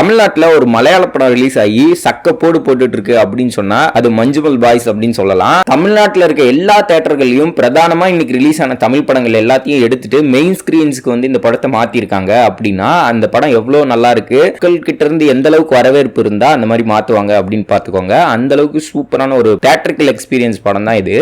தமிழ்நாட்டுல ஒரு மலையாள படம் ரிலீஸ் ஆகி சக்க போட்டுட்டு இருக்கு அப்படின்னு சொன்னா அது மஞ்சுமல் பாய்ஸ் அப்படின்னு சொல்லலாம். தமிழ்நாட்டுல இருக்க எல்லா தியேட்டர்களையும் பிரதானமா இன்னைக்கு ரிலீஸ் ஆன தமிழ் படங்கள் எல்லாத்தையும் எடுத்துட்டு மெயின் ஸ்கிரீன்ஸ்க்கு வந்து இந்த படத்தை மாத்திருக்காங்க அப்படின்னா அந்த படம் எவ்வளவு நல்லா இருக்கு, மக்கள் கிட்ட இருந்து எந்த அளவுக்கு வரவேற்பு இருந்தா அந்த மாதிரி மாத்துவாங்க அப்படின்னு பாத்துக்கோங்க. அந்த அளவுக்கு சூப்பரான ஒரு தியேட்டரிக்கல் எக்ஸ்பீரியன்ஸ் படம் தான் இது.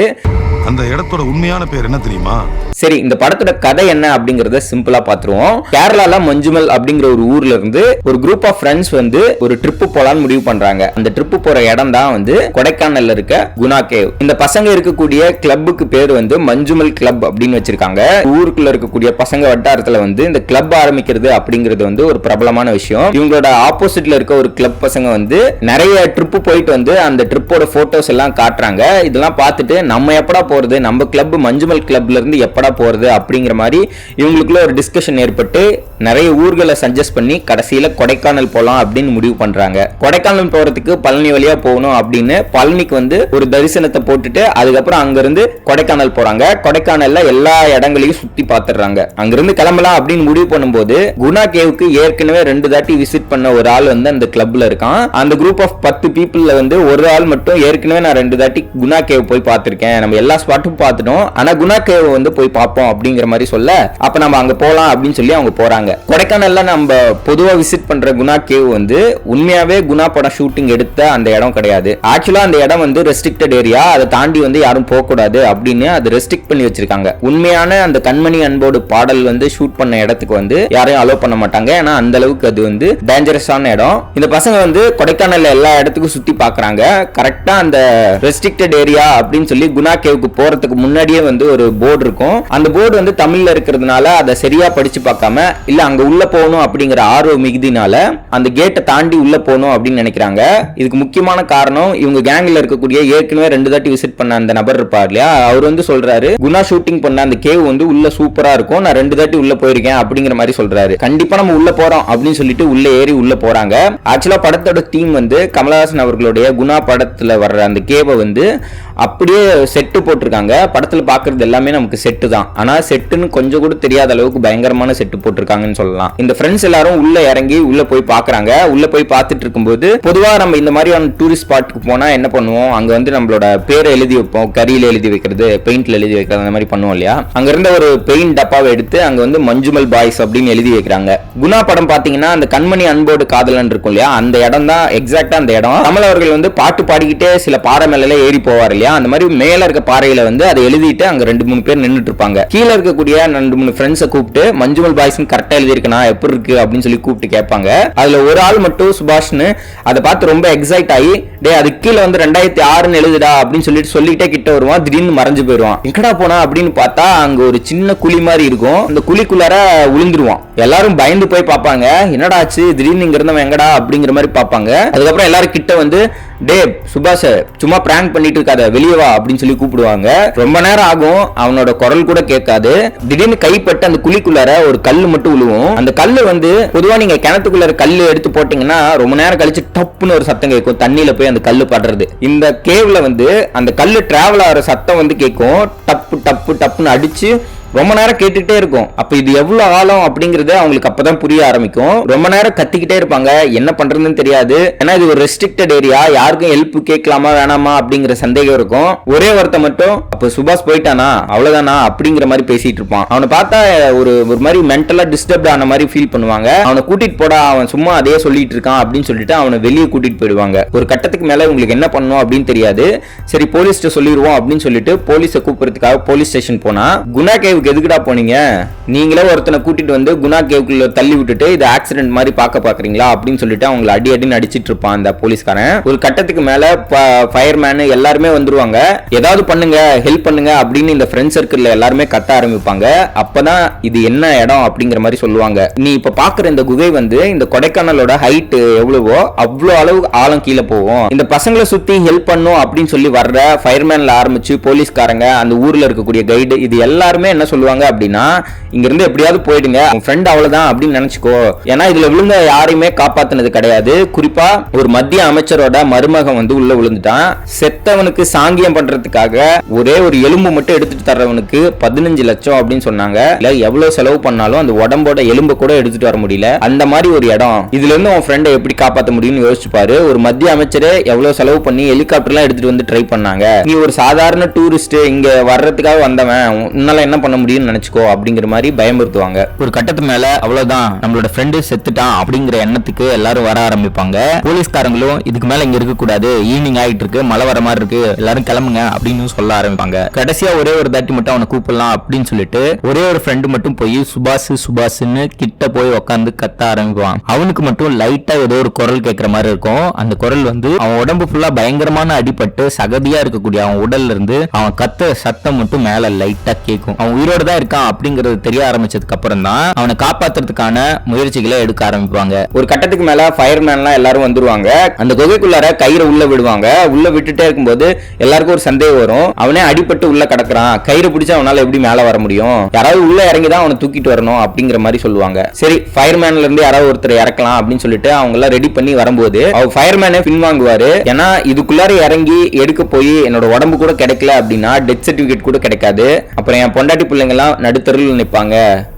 அந்த இடத்தோட உண்மையான பேர் என்ன தெரியுமா? சரி, இந்த படத்தோட கதை என்ன அப்படிங்கறத சிம்பிளா பாத்துருவோம். கேரளால மஞ்சுமல் அப்படிங்கிற ஒரு ஊர்ல இருந்து ஒரு குரூப் ஆஃப் ஃப்ரெண்ட்ஸ் வந்து ஒரு ட்ரிப் போலான்னு முடிவு பண்றாங்க. அந்த ட்ரிப் போற இடம் தான் வந்து கொடைக்கானல்ல இருக்க குணா கேவ். இந்த பசங்க இருக்கக்கூடிய கிளப்புக்கு பேர் வந்து மஞ்சுமல் கிளப் அப்படின்னு வச்சிருக்காங்க. ஊருக்குள்ள இருக்கக்கூடிய பசங்க வட்டாரத்துல வந்து இந்த கிளப் ஆரம்பிக்கிறது அப்படிங்கிறது வந்து ஒரு பிரபலமான விஷயம். இவங்களோட ஆப்போசிட்ல இருக்க ஒரு கிளப் பசங்க வந்து நிறைய ட்ரிப் போயிட்டு வந்து அந்த ட்ரிப்போட போட்டோஸ் எல்லாம் காட்டுறாங்க. இதெல்லாம் பார்த்துட்டு நம்ம எப்படா போறது, நம்ம கிளப் மஞ்சுமல் கிளப்ல இருந்து எப்படா போறது அப்படிங்கிற மாதிரி இவங்களுக்குள்ள ஒரு டிஸ்கஷன் ஏற்பட்டு நிறைய ஊர்களை சஜஸ்ட் பண்ணி கடைசியில கொடைக்கானல் போலாம் அப்படின்னு முடிவு பண்றாங்க. கொடைக்கானல் போறதுக்கு பழனி வழியா போகணும் அப்படின்னு பழனிக்கு வந்து ஒரு தரிசனத்தை போட்டுட்டு அதுக்கப்புறம் அங்கிருந்து கொடைக்கானல் போறாங்க. கொடைக்கானல்ல எல்லா இடங்களையும் சுத்தி பார்த்துடுறாங்க. அங்கிருந்து கிளம்பலாம் அப்படின்னு முடிவு பண்ணும்போது குணா கேவுக்கு ஏற்கனவே 2 தாட்டி விசிட் பண்ண ஒரு ஆள் வந்து அந்த கிளப்ல இருக்கான். அந்த குரூப் ஆஃப் 10 பீப்புள்ல வந்து ஒரு ஆள் மட்டும் ஏற்கனவே நான் 2 தாட்டி குணா கேவ் போய் பார்த்திருக்கேன், நம்ம எல்லா ஸ்பாட்டும் பார்த்துட்டோம், ஆனா குணா கேவ் வந்து போய் பார்ப்போம் அப்படிங்கிற மாதிரி சொல்ல அப்ப நம்ம அங்க போலாம் அப்படின்னு சொல்லி அவங்க போறாங்க. கொடைக்கானல்ல நம்ம பொதுவா விசிட் பண்ற குணா கேவ் வந்து உண்மையாவே குணா படம் ஷூட்டிங் எடுத்த அந்த இடம் கிடையாது. ஆக்சுவலா அந்த இடம் வந்து ரெஸ்ட்ரிக்டட் ஏரியா, அதை தாண்டி வந்து யாரும் போக கூடாது அப்படின்னு அது ரெஸ்ட்ரிக்ட் பண்ணி வச்சிருக்காங்க. உண்மையான அந்த கண்மணி அன்போடு பாடல் வந்து ஷூட் பண்ண இடத்துக்கு வந்து யாரையும் அலோ பண்ண மாட்டாங்க. ஏன்னா அந்த அளவுக்கு அது வந்து டேஞ்சரஸான இடம். இந்த பசங்க வந்து கொடைக்கானல்ல எல்லா இடத்துக்கும் சுத்தி பாக்குறாங்க. கரெக்டா அந்த ரெஸ்ட்ரிக்டட் ஏரியா அப்படின்னு சொல்லி குணா கேவுக்கு போறதுக்கு முன்னாடியே வந்து ஒரு போர்டு இருக்கும். அந்த போர்டு வந்து தமிழ்ல இருக்கிறதுனால அதை சரியா படிச்சு பார்க்காம இல்ல அங்க உள்ள போகணும் அப்படிங்கிற ஆர்வம் மிகுதினால அந்த கேட்டை தாண்டி உள்ள போகணும் அப்படின்னு நினைக்கிறாங்க. இதுக்கு முக்கியமான காரணம் இவங்க கேங்ல இருக்கக்கூடிய ஏற்கனவே 2 தாட்டி விசிட் பண்ண அந்த நபர் இருப்பார் இல்லையா, அவர் வந்து சொல்றாரு குணா ஷூட்டிங் பண்ண அந்த கேவ் வந்து உள்ள சூப்பரா இருக்கும், நான் 2 தாட்டி உள்ள போயிருக்கேன் அப்படிங்கிற மாதிரி சொல்றாரு. கண்டிப்பா நம்ம உள்ள போறோம் அப்படின்னு சொல்லிட்டு உள்ள ஏறி உள்ள போறாங்க. ஆக்சுவலா படத்தோட டீம் வந்து கமலஹாசன் அவர்களுடைய குணா படத்துல வர்ற அந்த கேவை வந்து அப்படியே செட்டு போட்டிருக்காங்க. படத்துல பாக்குறது எல்லாமே நமக்கு செட்டு தான், ஆனா செட்டுன்னு கொஞ்சம் கூட தெரியாத அளவுக்கு பயங்கரமான செட்டு போட்டிருக்காங்கன்னு சொல்லலாம். இந்த ஃப்ரெண்ட்ஸ் எல்லாரும் உள்ள இறங்கி உள்ள போய் பாக்குறாங்க. உள்ள போய் பார்த்துட்டு இருக்கும்போது பொதுவா நம்ம இந்த மாதிரியான டூரிஸ்ட் ஸ்பாட்டுக்கு போனா என்ன பண்ணுவோம், அங்க வந்து நம்மளோட பேரை எழுதி வைப்போம், கரியில எழுதி வைக்கிறது, பெயிண்ட்ல எழுதி வைக்கிறது, அந்த மாதிரி பண்ணுவோம் இல்லையா. அங்க இருந்த ஒரு பெயிண்ட் டப்பாவை எடுத்து அங்க வந்து மஞ்சுமல் பாய்ஸ் அப்படின்னு எழுதி வைக்கிறாங்க. குணா படம் பாத்தீங்கன்னா அந்த கண்மணி அன்போடு காதலன் இருக்கும் இல்லையா, அந்த இடம் தான் எக்ஸாக்டா அந்த இடம். கமல் அவர்கள் வந்து பாட்டு பாடிக்கிட்டே சில பாறை மேல ஏறி போவார் இல்லையா, அந்த மாதிரி மேல இருக்க பாறையில வந்து அதை எழுதிட்டு அங்க 2-3 பேர் நின்றுட்டு இருப்பாங்க. கீழே இருக்கக்கூடிய 2-3 ஃப்ரெண்ட்ஸை கூப்பிட்டு மஞ்சுமல் பாய்ஸ் கரெக்டா எழுதி இருக்கா எப்படி இருக்கு அப்படின்னு சொல்லி கூப்பிட்டு கேட்பாங்க. அதுல ஒரு ஆள் மட்டும் சுபாஷ்னு அதை பார்த்து ரொம்ப எக்ஸைட் ஆகி டே அது கீழே வந்து 2006 எழுதுடா அப்படின்னு சொல்லிட்டே கிட்ட வருவான். திடீர்னு மறைஞ்சு போயிடுவான். எங்கடா போனா அப்படின்னு பார்த்தா அங்க ஒரு சின்ன குழி மாதிரி இருக்கும். அந்த குழிக்குள்ளார விழுந்துருவான். எல்லாரும் பயந்து போய் பார்ப்பாங்க, என்னடா ஆச்சு திடீர்னு இங்க இருந்தவன் எங்கடா அப்படிங்கிற மாதிரி பார்ப்பாங்க. அதுக்கப்புறம் எல்லாரும் கிட்ட வந்து டே சுபாஷ் சும்மா பிராங்க் பண்ணிட்டு இருக்காத வெளியே வா அப்படின்னு சொல்லி கூப்பிடுவாங்க. ரொம்ப நேரம் ஆகும், அவனோட குரல் கூட கேட்காது. திடீர்னு கைப்பட்டு அந்த குழிக்குள்ளார ஒரு கல்லு மட்டும் விழுவும். அந்த கல்லு வந்து பொதுவா நீங்க கிணத்துக்குள்ளார கல்லு எடுத்து போட்டீங்கன்னா ரொம்ப நேரம் கழிச்சு டப்புன்னு ஒரு சத்தம் கேட்கும், தண்ணியில போய் அந்த கல்லு படுறது. இந்த கேவ்ல வந்து அந்த கல்லு டிராவல் ஆகிற சத்தம் வந்து கேட்கும், டப்பு டப்பு டப்புன்னு அடிச்சு ரொம்ப நேரம் கேட்டுக்கிட்டே இருக்கும். அப்ப இது எவ்வளவு ஆழம் அப்படிங்கறது அவங்களுக்கு அப்பதான் புரிய ஆரம்பிக்கும். ரொம்ப நேரம் கத்திக்கிட்டே இருப்பாங்க, என்ன பண்றதுன்னு தெரியாது. ஏன்னா இது ஒரு ரெஸ்ட்ரிக்டட் ஏரியா, யாருக்கும் ஹெல்ப் கேட்கலாமா வேணாமா அப்படிங்கிற சந்தேகம் இருக்கும். ஒரே ஒருத்த மட்டும் அப்ப சுபாஷ் போயிட்டானா அவ்வளவுதானா அப்படிங்கிற மாதிரி பேசிட்டு இருப்பான். அவனை பார்த்தா ஒரு மாதிரி மென்டலா டிஸ்டர்ப் ஆன மாதிரி ஃபீல் பண்ணுவாங்க. அவனை கூட்டிட்டு போடா, அவன் சும்மா அதே சொல்லிட்டு இருக்கான் அப்படின்னு சொல்லிட்டு அவனை வெளியே கூட்டிட்டு போயிடுவாங்க. ஒரு கட்டத்துக்கு மேல உங்களுக்கு என்ன பண்ணணும் அப்படின்னு தெரியாது. சரி போலீஸ்ட சொல்லிடுவோம் அப்படின்னு சொல்லிட்டு போலீஸை கூப்பிடுறதுக்காக போலீஸ் ஸ்டேஷன் போனா குணா கேவ் எதுக்குடா போனீங்க, நீங்களே ஒருத்தனை கூட்டிட்டு வந்து குணா கேவுக்குள்ள தள்ளி விட்டுட்டு இது ஆக்சிடென்ட் மாதிரி பாக்குறீங்களா அப்படின்னு சொல்லிட்டு அவங்களை அடின்னு அடிச்சிட்டு இருப்பான் அந்த போலீஸ்காரன். ஒரு கட்டத்துக்கு மேல ஃபயர்மேன் எல்லாருமே வந்துருவாங்க. ஏதாவது பண்ணுங்க ஹெல்ப் பண்ணுங்க அப்படின்னு இந்த ஃப்ரெண்ட் சர்க்கிள்ல எல்லாருமே கத்த ஆரம்பிப்பாங்க. அப்பதான் இது என்ன இடம் அப்படிங்கிற மாதிரி சொல்லுவாங்க. நீ இப்ப பாக்குற இந்த குகை வந்து இந்த கொடைக்கானலோட ஹைட் எவ்வளவோ அவ்வளவு அளவு ஆழம் கீழே போகும். இந்த பசங்களை சுத்தி ஹெல்ப் பண்ணும் அப்படின்னு சொல்லி வர்ற ஃபயர்மேன்ல ஆரம்பிச்சு போலீஸ்காரங்க, அந்த ஊர்ல இருக்கக்கூடிய கைடு, இது எல்லாருமே என்ன என்ன சொல்லுவாங்க அப்படின்னா, இங்க இருந்து எப்படியாவது போயிடுங்க, உன் ஃப்ரெண்ட் அவ்வளவுதான் அப்படின்னு நினைச்சுக்கோ. ஏன்னா இதுல விழுந்த யாரையுமே காப்பாத்தினது கிடையாது. குறிப்பா ஒரு மத்திய அமைச்சரோட மருமகன் வந்து உள்ள விழுந்துட்டான். செத்தவனுக்கு சாங்கியம் பண்றதுக்காக ஒரே ஒரு எலும்பு மட்டும் எடுத்துட்டு தர்றவனுக்கு 15 லட்சம் அப்படின்னு சொன்னாங்க. இல்ல எவ்வளவு செலவு பண்ணாலும் அந்த உடம்போட எலும்பு கூட எடுத்துட்டு வர முடியல. அந்த மாதிரி ஒரு இடம். இதுல இருந்து உன் ஃப்ரெண்டை எப்படி காப்பாற்ற முடியும்னு யோசிச்சு பாரு. ஒரு மத்திய அமைச்சரே எவ்வளவு செலவு பண்ணி ஹெலிகாப்டர்லாம் எடுத்துட்டு வந்து ட்ரை பண்ணாங்க. நீ ஒரு சாதாரண டூரிஸ்ட் இங்க வர்றதுக்காக வந்தவன், உன்னால என்ன பண்ண முடியும்னு நினைச்சுக்கோ அப்படிங்கிற மாதிரி பயமுறுத்துவாங்க. ஒரு கட்டத்துக்கு மேல அவ்வளவுதான், நம்மளோட ஃப்ரெண்டு செத்துட்டான் அப்படிங்கிற எண்ணத்துக்கு எல்லாரும் வர ஆரம்பிப்பாங்க. போலீஸ்காரங்களும் இதுக்கு மேல இங்க இருக்க கூடாது, ஈவினிங் ஆயிட்டு இருக்கு, மழை வர மாதிரி இருக்கு, எல்லாரும் கிளம்புங்க அப்படின்னு சொல்ல ஆரம்பிப்பாங்க. கடைசியா ஒரே ஒரு தாட்டி மட்டும் அவனை கூப்பிடலாம் அப்படின்னு சொல்லிட்டு ஒரே ஒரு ஃப்ரெண்டு மட்டும் போய் சுபாஷ்னு கிட்ட போய் உட்காந்து கத்த ஆரம்பிப்பான். அவனுக்கு மட்டும் லைட்டா ஏதோ ஒரு குரல் கேட்கிற மாதிரி இருக்கும். அந்த குரல் வந்து அவன் உடம்பு ஃபுல்லா பயங்கரமான அடிபட்டு சகதியா இருக்கக்கூடிய அவன் உடல்ல இருந்து அவன் கத்த சத்தம் மட்டும் மேல லைட்டா கேட்கும். அவன் உயிரோட தான் இருக்கான் அப்படிங்கறது தெரிய ஆரம்பிச்சதுக்கு அப்புறம் தான் அவனை காப்பாத்துறதுக்கான முயற்சிகளை எடுக்க ஆரம்பிப்பாங்க. ஒரு கட்டத்துக்கு மேல ஃபயர்மேன்லாம் எல்லாரும் வந்துருவாங்க. அந்த குகைக்குள்ளார கயிறை உள்ள விடுவாங்க. உள்ள விட்டுட்டே இருக்கும்போது எல்லாருக்கும் ஒரு சந்தேகம் வரும். அவனே அடிபட்டு உள்ள கிடக்குறான், கயிறு பிடிச்சா அவனால எப்படி மேல வர முடியும், யாராவது உள்ள இறங்கி தான் அவனை தூக்கிட்டு வரணும் அப்படிங்கிற மாதிரி சொல்லுவாங்க. சரி, ஃபயர்மேன்ல இருந்து யாராவது ஒருத்தர் இறக்கலாம் அப்படின்னு சொல்லிட்டு அவங்க எல்லாம் ரெடி பண்ணி வரும்போது அவர் ஃபயர்மேனே பின்வாங்குவாரு. ஏன்னா இதுக்குள்ளார இறங்கி எடுக்க போய் என்னோட உடம்பு கூட கிடைக்கல அப்படின்னா டெத் சர்டிபிகேட் கூட கிடைக்காது. அப்புறம் என் பொண்டாட்டி பிள்ளைங்க எல்லாம் நடுத்தருவில் நிற்பாங்க.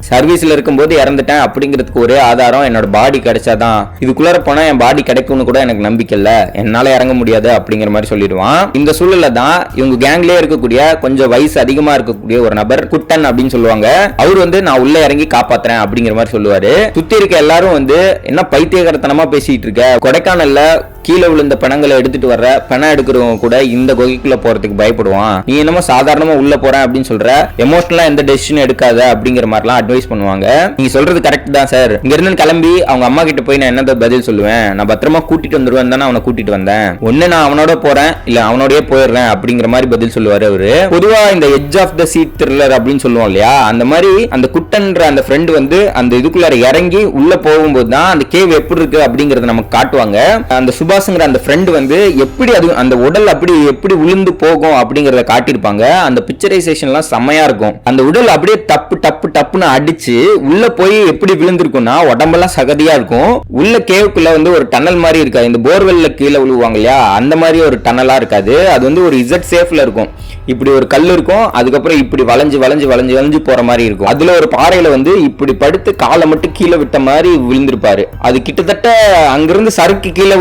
சர்வீஸ்ல இருக்கும்போது இறந்துட்டேன் அப்படிங்கிறதுக்கு ஒரே ஆதாரம் என்னோட பாடி கிடைச்சாதான். இதுக்குள்ளார போனா என் பாடி கிடைக்கும்னு கூட எனக்கு நம்பிக்கை இல்ல, என்னால இறங்க முடியாது அப்படிங்கிற மாதிரி சொல்லிடுவான். இந்த சூழல்ல தான் இவங்க கேங்லயே இருக்கக்கூடிய கொஞ்சம் வயசு அதிகமா இருக்கக்கூடிய ஒரு நபர் குட்டன் அப்படின்னு சொல்லுவாங்க. அவர் வந்து நான் உள்ள இறங்கி காப்பாத்துறேன் அப்படிங்கிற மாதிரி சொல்லுவாரு. சுத்தி இருக்க எல்லாரும் வந்து என்ன பைத்தியகாரத்தனமா பேசிட்டு இருக்க, கொடைக்கானல்ல கீழே விழுந்த பணங்களை எடுத்துட்டு வர்ற பணம் எடுக்கிறவங்க கூட இந்த குகைக்குள்ள போறதுக்கு பயப்படுவான், நீ என்னமோ சாதாரணமா உள்ள போறேன் அப்படின்னு சொல்ற, எமோஷனலா எந்த டெசிஷன் எடுக்காத அப்படிங்கிற மாதிரிலாம் அட்வைஸ் பண்ணுவாங்க. நீங்க சொல்றது கரெக்ட் தான் சார், இங்க இருந்து கிளம்பி அவங்க அம்மா கிட்ட போய் நான் என்ன பதில் சொல்லுவேன், நான் பத்திரமா கூட்டிட்டு வந்துருவேன் தானே அவனை கூட்டிட்டு வந்தேன், ஒன்னு நான் அவனோட போறேன் இல்ல அவனோடய போயிடுறேன் அப்படிங்கிற மாதிரி பதில் சொல்லுவாரு அவரு. பொதுவா இந்த edge of the seat thriller அப்படின்னு சொல்லுவோம் இல்லையா, அந்த மாதிரி அந்த குட்டன்ற அந்த ஃப்ரெண்ட் வந்து அந்த இதுக்குள்ளார இறங்கி உள்ள போகும்போது தான் அந்த கேவ் எப்படி இருக்கு அப்படிங்கறத நமக்கு காட்டுவாங்க. அந்த சுபாஷ்ங்கிற அந்த ஃப்ரெண்ட் வந்து எப்படி அது அந்த உடல் அப்படி எப்படி விழுந்து போகும் அப்படிங்கறத காட்டியிருப்பாங்க. அந்த பிக்சரைசேஷன்லாம் செமையா இருக்கும். அந்த உடல் அப்படியே டப்பு டப்பு டப்புன்னு அடிச்சு உள்ள போய் எப்படி விழுந்திருக்கும்னா உடம்பெல்லாம் சகதியா இருக்கும். உள்ள கேவுக்குள்ள வந்து ஒரு டனல் மாதிரி இருக்காது, இந்த போர்வெல்ல கீழே விழுவாங்க இல்லையா அந்த மாதிரி ஒரு டனலா இருக்காது. அது வந்து ஒரு இசட் சேஃப்ல இருக்கும். இப்படி ஒரு கல் இருக்கும், அதுக்கப்புறம் இப்படி வளைஞ்சு வளைஞ்சு வளைஞ்சு வளைஞ்சு போற மாதிரி இருக்கும். அதுல ஒரு பாறையில வந்து இப்படி படுத்து காலை மட்டும் கீழே விட்ட மாதிரி விழுந்திருப்பாரு. அது கிட்டத்தட்ட அங்கிருந்து சறுக்கு கீழே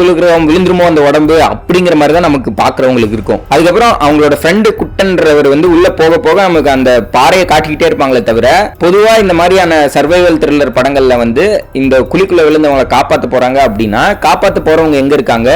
விழுந்துருமோ அந்த உடம்பு அப்படிங்கிற மாதிரி தான் நமக்கு பாக்குறவங்களுக்கு இருக்கும். அதுக்கப்புறம் அவங்களோட ஃப்ரெண்டு குட்டன்றவர் வந்து உள்ள போக போக நமக்கு அந்த பாறையை காட்டிக்கிட்டே இருப்பாங்களே தவிர, பொதுவா இந்த மாதிரியான சர்வைவல் த்ரில்லர் படங்கள்ல வந்து இந்த குழிக்குள்ள விழுந்தவங்களை காப்பாத்த போறாங்க அப்படின்னா காப்பாத்த போறவங்க எங்க இருக்காங்க,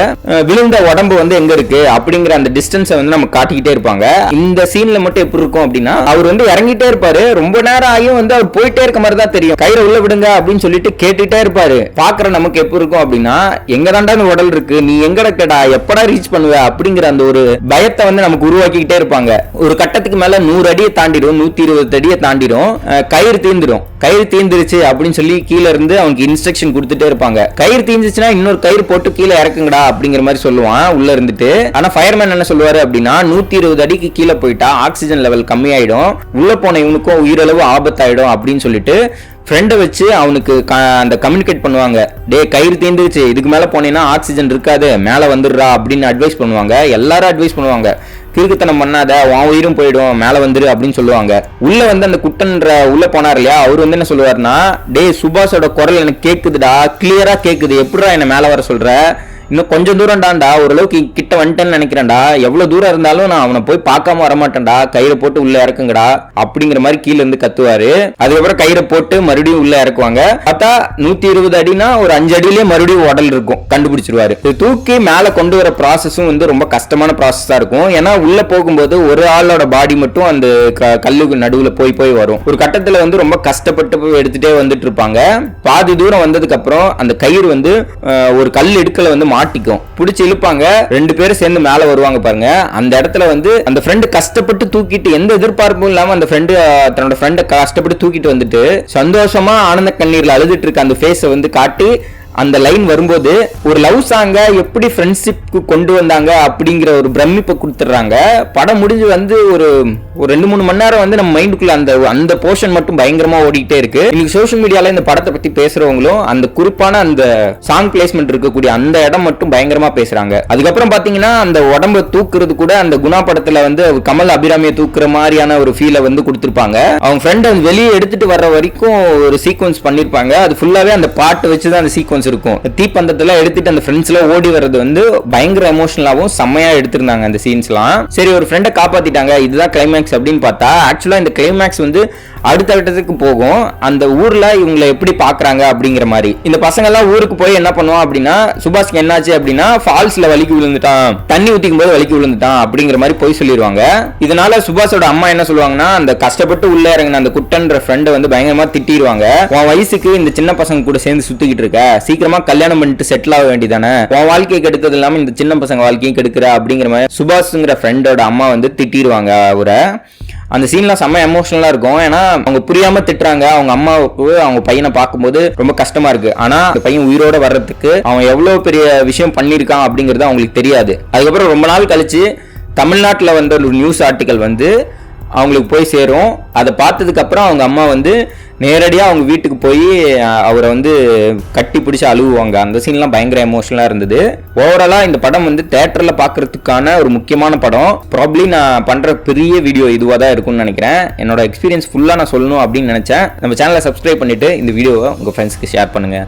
விழுந்த உடம்பு வந்து எங்க இருக்கு அப்படிங்கிற அந்த டிஸ்டன்ஸை வந்து நம்ம காட்டிக்கிட்டே இருப்பாங்க. இந்த சீன்ல மட்டும் எப்படி இருக்கும் அப்படின்னா, அவர் வந்து இறங்கிட்டே இருப்பாரு, ரொம்ப நேரம் ஆகியும் வந்து அவர் போயிட்டே இருக்க மாதிரி தான் தெரியும். கயிறை உள்ள விடுங்க அப்படின்னு சொல்லிட்டு கேட்டுட்டே இருப்பாரு. பாக்குற நமக்கு எப்படி இருக்கும் அப்படின்னா, எங்க தாண்டா உடல் இருக்கு, நீ எங்க இருக்கடா, எப்படா ரீச் பண்ணுவ அப்படிங்கிற அந்த ஒரு பயத்தை வந்து நமக்கு உருவாக்கிக்கிட்டே இருப்பாங்க. ஒரு கட்டத்துக்கு மேல 100 அடியை தாண்டிடும், 120 அடியை தாண்டிடும், கயிறு தீர்ந்துடும். கயிறு தீர்ந்துருச்சு அப்படின்னு சொல்லி கீழே இருந்து அவனுக்கு இன்ஸ்ட்ரக்ஷன் கொடுத்துட்டே இருப்பாங்க. கயிறு தீர்ந்துச்சுன்னா இன்னொரு கயிறு போட்டு கீழே இறக்குங்கடா அப்படிங்கிற மாதிரி சொல்லுவான் உள்ள இருந்துட்டு. ஆனா ஃபயர்மேன் என்ன சொல்லுவாரு அப்படின்னா, 120 அடிக்கு கீழே போயிட்டா ஆக்சிஜன் லெவல் கம்மியாயிடும், உள்ள போன இவனுக்கும் உயிரளவு ஆபத்தாயிடும் அப்படின்னு சொல்லிட்டு ஃப்ரெண்டை வச்சு அவனுக்கு அந்த கம்யூனிகேட் பண்ணுவாங்க. டே கயிறு தீர்ந்துருச்சு, இதுக்கு மேல போனீங்கன்னா ஆக்சிஜன் இருக்காது, மேல வந்துடுறா அப்படின்னு அட்வைஸ் பண்ணுவாங்க. எல்லாரும் அட்வைஸ் பண்ணுவாங்க, கிறுக்குத்தனம் பண்ணாத, உன் உயிரும் போயிடும், மேல வந்துரு அப்படின்னு சொல்லுவாங்க. உள்ள வந்து அந்த குட்டன்ற உள்ள போனார் இல்லையா, அவர் வந்து என்ன சொல்லுவாருன்னா, டே சுபாஷோட குரல் எனக்கு கேக்குதுடா, கிளியரா கேக்குது, எப்படிடா என்ன மேல வர சொல்ற, இன்னும் கொஞ்சம் தூரம் டாண்டா, ஓரளவுக்கு கிட்ட வந்துட்டேன்னு நினைக்கிறேன்டா, எவ்வளவு தூரம் இருந்தாலும் நான் அவனை போய் பார்க்காம வரமாட்டேன்டா, கயிறை போட்டு உள்ள இறக்குங்கடா அப்படிங்கிற மாதிரி கீழே இருந்து கத்துவாரு. அதுக்கப்புறம் கயிறை போட்டு மறுபடியும் உள்ள இறக்குவாங்க. பார்த்தா 120 அடினா ஒரு 5 அடியிலேயே மறுபடியும் உடல் இருக்கும், கண்டுபிடிச்சிருவாரு. தூக்கி மேல கொண்டு வர ப்ராசஸும் வந்து ரொம்ப கஷ்டமான ப்ராசஸா இருக்கும். ஏன்னா உள்ள போகும்போது ஒரு ஆளோட பாடி மட்டும் அந்த கல்லுக்கு நடுவுல போய் போய் வரும். ஒரு கட்டத்துல வந்து ரொம்ப கஷ்டப்பட்டு எடுத்துட்டே வந்துட்டு இருப்பாங்க. பாதி தூரம் வந்ததுக்கு அப்புறம் அந்த கயிறு வந்து ஒரு கல் இடுக்கல வந்து மாட்டிக்கும், பிடிச்சி இழுப்பாங்க. 2 பேரும் சேர்ந்து மேல வருவாங்க பாருங்க. அந்த இடத்துல வந்து அந்த ஃப்ரெண்டு கஷ்டப்பட்டு தூக்கிட்டு, எந்த எதிர்பார்ப்பும் இல்லாம அந்த ஃப்ரெண்டு தன்னோட ஃப்ரெண்டை கஷ்டப்பட்டு தூக்கிட்டு வந்துட்டு சந்தோஷமா ஆனந்த கண்ணீர்ல அழுதுட்டு இருக்க அந்த ஃபேஸை வந்து காட்டி அந்த லைன் வரும்போது ஒரு லவ் சாங்க எப்படி ஃப்ரெண்ட்ஷிப்க்கு கொண்டு வந்தாங்க அப்படிங்கிற ஒரு பிரமிப்பை கொடுத்துட்றாங்க. படம் முடிஞ்சு வந்து ஒரு 2-3 மணி நேரம் வந்து நம்ம மைண்டுக்குள்ள அந்த போர்ஷன் மட்டும் பயங்கரமா ஓடிக்கிட்டே இருக்கு. இன்னைக்கு சோஷியல் மீடியால இந்த படத்தை பத்தி பேசுறவங்களும் அந்த குறிப்பான அந்த சாங் பிளேஸ்மெண்ட் இருக்கக்கூடிய அந்த இடம் மட்டும் பயங்கரமா பேசுறாங்க. அதுக்கப்புறம் பாத்தீங்கன்னா அந்த உடம்பை தூக்குறது கூட அந்த குணா படத்துல வந்து கமல் அபிராமியை தூக்குற மாதிரியான ஒரு ஃபீலை வந்து கொடுத்திருப்பாங்க. அவங்க ஃப்ரெண்ட் வெளியே எடுத்துட்டு வர்ற வரைக்கும் ஒரு சீக்வன்ஸ் பண்ணிருப்பாங்க. அது ஃபுல்லாவே அந்த பாட்டு வச்சுதான் அந்த சீக்வன்ஸ் இருக்கும். தீப்பந்தத்துல எடுத்துட்டு அந்த ஃப்ரெண்ட்ஸ்ல ஓடி வர்றது வந்து பயங்கர எமோஷனலாவும் செம்மையா எடுத்திருந்தாங்க அந்த சீன்ஸ்லாம். சரி, ஒரு ஃப்ரெண்டை காப்பாத்திட்டாங்க, இதுதான் கிளைமேக்ஸ் அப்படின்னு பார்த்தா ஆக்சுவலா இந்த கிளைமேக்ஸ் வந்து அடுத்த கட்டத்துக்கு போகும். அந்த ஊர்ல இவங்களை எப்படி பாக்குறாங்க அப்படிங்கிற மாதிரி. இந்த பசங்க எல்லாம் ஊருக்கு போய் என்ன பண்ணுவான் அப்படின்னா, சுபாஷ்க்கு என்னாச்சு அப்படின்னா ஃபால்ஸ்ல வலிக்கு விழுந்துட்டான், தண்ணி ஊத்திக்கும் போது வலிக்கு விழுந்துட்டான் அப்படிங்கிற மாதிரி போய் சொல்லிடுவாங்க. இதனால சுபாஷோட அம்மா என்ன சொல்லுவாங்கன்னா, அந்த கஷ்டப்பட்டு உள்ள இறங்கின அந்த குட்டன்ற ஃப்ரெண்டை வந்து பயங்கரமா திட்டிடுவாங்க. உன் வயசுக்கு இந்த சின்ன பசங்க கூட சேர்ந்து சுத்திக்கிட்டு இருக்க, சீக்கிரமா கல்யாணம் பண்ணிட்டு செட்டில் ஆக வேண்டியதானே, உன் வாழ்க்கையை கெடுத்தது இல்லாம இந்த சின்ன பசங்க வாழ்க்கையும் கெடுக்கிற அப்படிங்கிற மாதிரி சுபாஷ்ங்கிற ஃப்ரெண்டோட அம்மா வந்து திட்டிடுவாங்க அவரை. அந்த சீன்லாம் செம்ம எமோஷனலா இருக்கும். ஏன்னா அவங்க புரியாம திட்டுறாங்க. அவங்க அம்மாவுக்கு அவங்க பையனை பார்க்கும்போது ரொம்ப கஷ்டமா இருக்கு. ஆனா அந்த பையன் உயிரோட வர்றதுக்கு அவன் எவ்வளவு பெரிய விஷயம் பண்ணியிருக்கான் அப்படிங்கிறது அவங்களுக்கு தெரியாது. அதுக்கப்புறம் ரொம்ப நாள் கழிச்சு தமிழ்நாட்டில் வந்த ஒரு நியூஸ் ஆர்டிக்கல் வந்து அவங்களுக்கு போய் சேரும். அதை பார்த்ததுக்கு அப்புறம் அவங்க அம்மா வந்து நேரடியாக அவங்க வீட்டுக்கு போய் அவரை வந்து கட்டி பிடிச்சி அழுவுவாங்க. அந்த சீன்லாம் பயங்கர எமோஷனலாக இருந்தது. ஓவராலாக இந்த படம் வந்து தேட்டரில் பார்க்கறதுக்கான ஒரு முக்கியமான படம். ப்ராப்ளி நான் பண்ணுற பெரிய வீடியோ இதுவாக தான் இருக்கும்னு நினைக்கிறேன். என்னோட எக்ஸ்பீரியன்ஸ் ஃபுல்லாக நான் சொல்லணும் அப்படின்னு நினச்சேன். நம்ம சேனலை சப்ஸ்கிரைப் பண்ணிவிட்டு இந்த வீடியோவை உங்கள் ஃப்ரெண்ட்ஸ்க்கு ஷேர் பண்ணுங்கள்.